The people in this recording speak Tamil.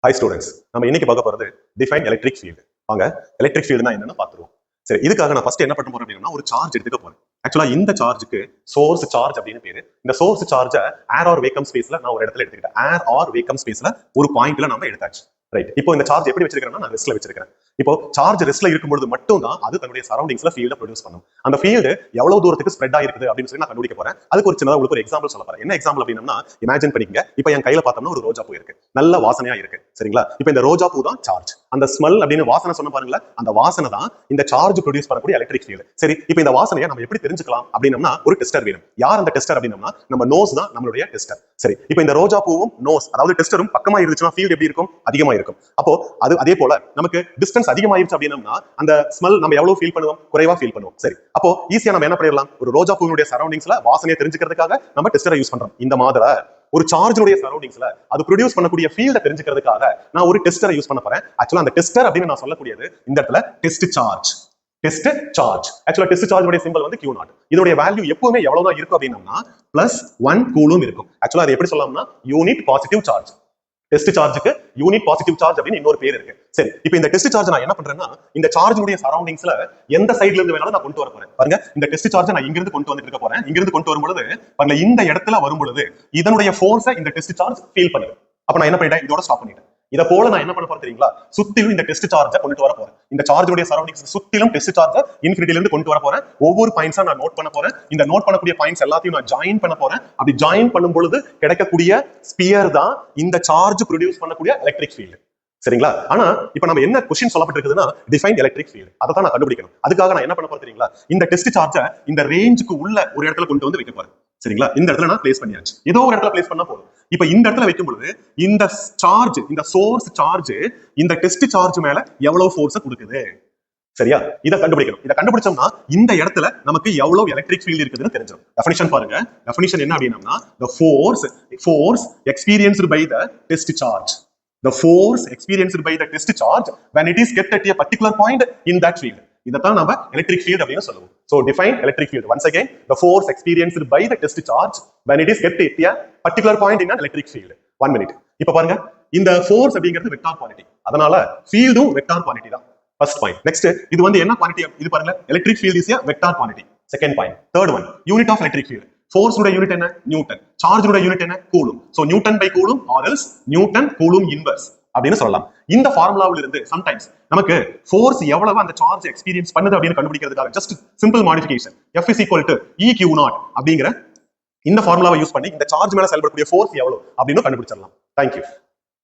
ஹை ஸ்டூடெண்ட்ஸ், நம்ம இன்னைக்கு பார்க்க போறது டிஃபைன் எலக்ட்ரிக் ஃபீல்டு. வாங்க எலக்ட்ரிக் ஃபீல்டுனா என்னன்னு பார்த்துருவோம். சரி, இதுக்காக நான் ஃபர்ஸ்ட் என்ன பண்ண போறேன் அப்படின்னா ஒரு சார்ஜ் எடுத்துக்க போறேன். ஆக்சுவலா இந்த சார்ஜுக்கு சோர்ஸ் சார்ஜ் அப்படின்னு பேரு. இந்த சோர்ஸ் சார்ஜை ஏர் ஆர் வேக்கம் ஸ்பேஸ்ல நான் ஒரு இடத்துல எடுத்துக்கிட்டேன். ஏர் ஆர் வேக்கம் ஸ்பேஸ்ல ஒரு பாயிண்ட்ல நம்ம எடுத்தாச்சு. ரைட், இப்போ இந்த சார்ஜ் எப்படி வச்சிருக்கேன்னா நான் ரெஸ்ட்ல வச்சிருக்கேன். இப்போ சார்ஜ் ரெஸ்ட்ல இருக்கும்போது மட்டும் தான் அது தன்னுடைய சரௌண்டிங்ஸ்ல ஃபீல்ட ப்ரொடியூஸ் பண்ணும். அந்த ஃபீல்டு எவ்வளவு தூரத்துக்கு ஸ்ப்ரெட் ஆயிருக்குது அப்படின்னு சொல்லி நான் கண்டுபிடிக்க போறேன். அதுக்கு ஒரு சின்னதா உங்களுக்கு ஒரு எக்ஸாம்பிள் சொல்ல போறேன். என்ன எக்ஸாம்பிள் அப்படின்னா, இமேஜின் பண்ணிக்கங்க, இப்போ என் கையில பார்த்தோம்னா ஒரு ரோஜா பூ இருக்கு, நல்ல வாசனையா இருக்கு. சரிங்களா? இப்போ இந்த ரோஜா பூ தான் சார்ஜ். அந்த ஸ்மெல் அப்படின்னு வாசனை சொன்ன பாருங்களேன், அந்த வாசனை தான் இந்த சார்ஜ் ப்ரொடியூஸ் பண்ணக்கூடிய எலக்ட்ரிக் ஃபீல்டு. சரி, இப்போ இந்த வாசனையை நம்ம எப்படி தெரிஞ்சுக்கலாம் அப்படின்னா ஒரு டெஸ்டர் வேணும். யார் அந்த டெஸ்டர் அப்படின்னா நம்ம நோஸ் தான் நம்மளுடைய டெஸ்டர். சரி, இப்போ இந்த ரோஜா பூவும் நோஸ் அதாவது டெஸ்டரும் பக்கமா இருந்துச்சுன்னா ஃபீல்டு எப்படி இருக்கும்? அதிகமா இருக்கும். அப்போ அது அதே போல நமக்கு டிஸ்டன்ஸ் அதிகமாயிருச்சு அப்படின்னா அந்த ஸ்மெல் நம்ம எவ்வளவு ஃபீல் பண்ணுவோம்? குறைவா ஃபீல் பண்ணுவோம். சரி, அப்போ ஈஸியா நம்ம என்ன பண்ணிடலாம்? ஒரு ரோஜா பூவினுடைய சரௌண்டிங்ஸ்ல வாசனையை தெரிஞ்சுக்கிறதுக்காக நம்ம டெஸ்டரை யூஸ் பண்றோம். இந்த மாதிரி ஒரு சார்ஜுடைய சரௌண்டிங்ஸ்ல அது ப்ரொடியூஸ் பண்ணக்கூடிய ஃபீல்ட தெரிஞ்சுக்கிறதுக்காக நான் ஒரு டெஸ்டரை யூஸ் பண்ண போறேன். ஆக்சுவலா அந்த டெஸ்டர் அப்படின்னு நான் சொல்லக்கூடியது இந்த இடத்துல டெஸ்ட் சார்ஜ். டெஸ்ட் சார்ஜ் ஆக்சுவலா டெஸ்ட் சார்ஜ் சிம்பல் வந்து Q0. இதோட வேல்யூ எப்பவுமே எவ்வளவுதான் இருக்கும் அப்படின்னா +1 கூலும் இருக்கும். ஆக்சுவலா அது எப்படி சொல்லலாம்னா யூனிட் பாசிட்டிவ் சார்ஜ். டெஸ்ட் சார்ஜுக்கு யூனிட் பாசிட்டிவ் சார்ஜ் அப்படின்னு இன்னொரு பேர் இருக்கு. சரி, இப்போ இந்த டெஸ்ட் சார்ஜ் நான் என்ன பண்றேன்னா இந்த சார்ஜுடைய சரௌண்டிங்ஸ்ல எந்த சைடுல இருந்து வேணாலும் நான் கொண்டு வர போறேன். பாருங்க, இந்த டெஸ்ட் சார்ஜ் நான் இங்கிருந்து கொண்டு வந்துட்டு இருக்க போறேன். இங்கிருந்து கொண்டு வரும்பொழுது பாருங்க, இந்த இடத்துல வரும்பொழுது இதனுடைய ஃபோர்ஸை இந்த டெஸ்ட் சார்ஜ் ஃபீல் பண்ணுது. அப்ப நான் என்ன பண்ணிட்டேன்? இதோட ஸ்டாப் பண்ணிட்டேன். இதை போல நான் என்ன பண்ண போறேன் தெரியுங்களா? சுத்திலும் இந்த டெஸ்ட் சார்ஜை கொண்டு வர போறேன். இந்த சார்ஜுடைய சரௌண்டிங்ஸ் சுத்திலும் டெஸ்ட் சார்ஜை இன்ஃபினிட்டில இருந்து கொண்டு வர போறேன். ஒவ்வொரு பாயிண்ட்ஸா நான் நோட் பண்ண போறேன். இந்த நோட் பண்ணக்கூடிய பாயிண்ட்ஸ் எல்லாத்தையும் நான் ஜாயின் பண்ண போறேன். அப்படி ஜாயின் பண்ணும் பொழுது கிடைக்கக்கூடிய ஸ்பியர் தான் இந்த சார்ஜ் ப்ரொடியூஸ் பண்ணக்கூடிய எலக்ட்ரிக் ஃபீல்டு. சரிங்களா? ஆனா இப்ப நம்ம என்ன கொஸ்டின் சொல்லப்பட்டிருக்குதுன்னா டிஃபைன் எலக்ட்ரிக் ஃபீல்டு. அதை தான் நான் கண்டுபிடிக்கணும். அதுக்காக நான் என்ன பண்ண போறேன் தெரியுங்களா? இந்த டெஸ்ட் சார்ஜை இந்த ரேஞ்சுக்கு உள்ள ஒரு இடத்துல கொண்டு வந்து வைக்க போறேன். சரிங்களா? இந்த இடத்துல நான் பிளேஸ் பண்ணியாச்சு. ஏதோ ஒரு இடத்துல பிளேஸ் பண்ணா போதும். இப்ப இந்த இடத்துல வைக்கும் பொழுது இந்த சார்ஜ், இந்த சோர்ஸ் சார்ஜ் இந்த டெஸ்ட் சார்ஜ் மேல எவ்வளவு ஃபோர்ஸ் கொடுக்குது? சரியா? இதை கண்டுபிடிக்கணும். இதை கண்டுபிடிச்சோம்னா இந்த இடத்துல நமக்கு எவ்வளவு எலக்ட்ரிக் ஃபீல்ட் இருக்குதுன்னு தெரிஞ்சிடும். டெஃபினிஷன் பாருங்க. டெஃபினிஷன் என்ன அப்படின்னா the force experienced by the test charge. The force experienced by the test charge when it is kept at a particular point in that field. இதைத்தான் நம்ம எலக்ட்ரிக் ஃபீல்ட் அப்படின்னு சொல்லுவோம். So define electric field. Once again, the force experienced by the test charge when it is kept at a particular point in an electric field. 1 minute. இப்ப பாருங்க, இந்த ஃபோர்ஸ் அப்படிங்கிறது வெக்டார் குவாண்டிட்டி. அதனால ஃபீல்டும் வெக்டார் குவாண்டிட்டி தான். First point. நெக்ஸ்ட், இது வந்து என்ன குவாண்டிட்டி? இது பாருங்க, electric field is a vector quantity. Second point. Third one, unit of electric field. Force உடைய யூனிட் என்ன? நியூட்டன். சார்ஜ் உடைய யூனிட் என்ன? Coulomb. So newton by coulomb or else newton coulomb inverse அப்படின்னு சொல்லலாம். இந்த ஃபார்முலாவில் இருந்து சம்டைம்ஸ் நமக்கு ஃபோர்ஸ் எவ்வளவு அந்த சார்ஜ் எக்ஸ்பீரியன்ஸ் பண்ணுது அப்படின்னு கண்டுபிடிக்கிறதுக்காக just simple modification F is equal to EQ0 அப்படிங்கிற இந்த ஃபார்முலாவை யூஸ் பண்ணி இந்த சார்ஜ் மேல செயல்படக்கூடிய ஃபோர்ஸ் எவ்வளவு அப்படின்னு கண்டுபிடிச்சிடலாம். தேங்க்யூ.